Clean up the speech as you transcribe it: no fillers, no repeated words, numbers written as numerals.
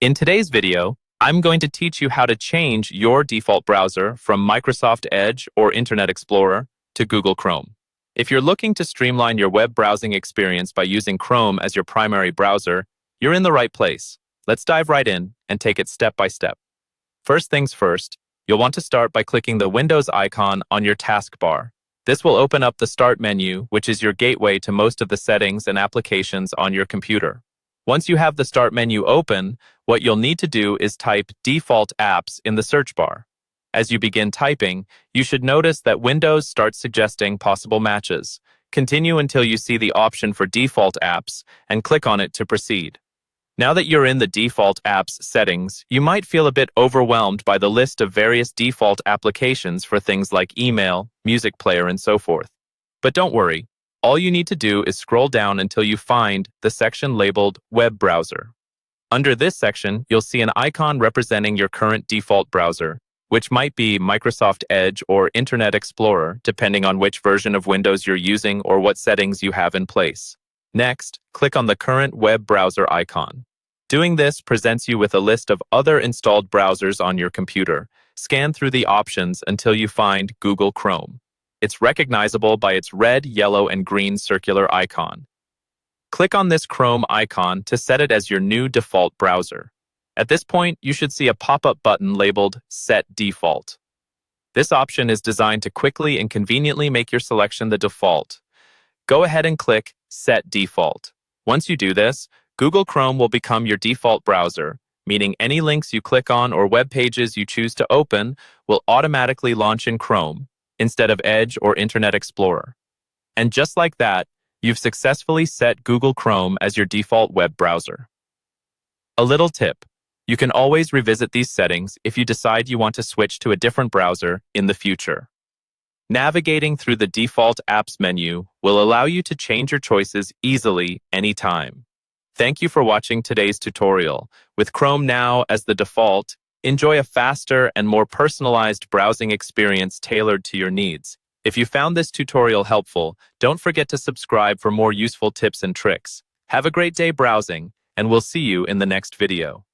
In today's video, I'm going to teach you how to change your default browser from Microsoft Edge or Internet Explorer to Google Chrome. If you're looking to streamline your web browsing experience by using Chrome as your primary browser, you're in the right place. Let's dive right in and take it step by step. First things first, you'll want to start by clicking the Windows icon on your taskbar. This will open up the Start menu, which is your gateway to most of the settings and applications on your computer. Once you have the Start menu open, what you'll need to do is type Default Apps in the search bar. As you begin typing, you should notice that Windows starts suggesting possible matches. Continue until you see the option for Default Apps and click on it to proceed. Now that you're in the Default Apps settings, you might feel a bit overwhelmed by the list of various default applications for things like email, music player, and so forth. But don't worry. All you need to do is scroll down until you find the section labeled Web Browser. Under this section, you'll see an icon representing your current default browser, which might be Microsoft Edge or Internet Explorer, depending on which version of Windows you're using or what settings you have in place. Next, click on the current web browser icon. Doing this presents you with a list of other installed browsers on your computer. Scan through the options until you find Google Chrome. It's recognizable by its red, yellow, and green circular icon. Click on this Chrome icon to set it as your new default browser. At this point, you should see a pop-up button labeled Set Default. This option is designed to quickly and conveniently make your selection the default. Go ahead and click Set Default. Once you do this, Google Chrome will become your default browser, meaning any links you click on or web pages you choose to open will automatically launch in Chrome instead of Edge or Internet Explorer. And just like that, you've successfully set Google Chrome as your default web browser. A little tip: you can always revisit these settings if you decide you want to switch to a different browser in the future. Navigating through the default apps menu will allow you to change your choices easily anytime. Thank you for watching today's tutorial. With Chrome now as the default, enjoy a faster and more personalized browsing experience tailored to your needs. If you found this tutorial helpful, don't forget to subscribe for more useful tips and tricks. Have a great day browsing, and we'll see you in the next video.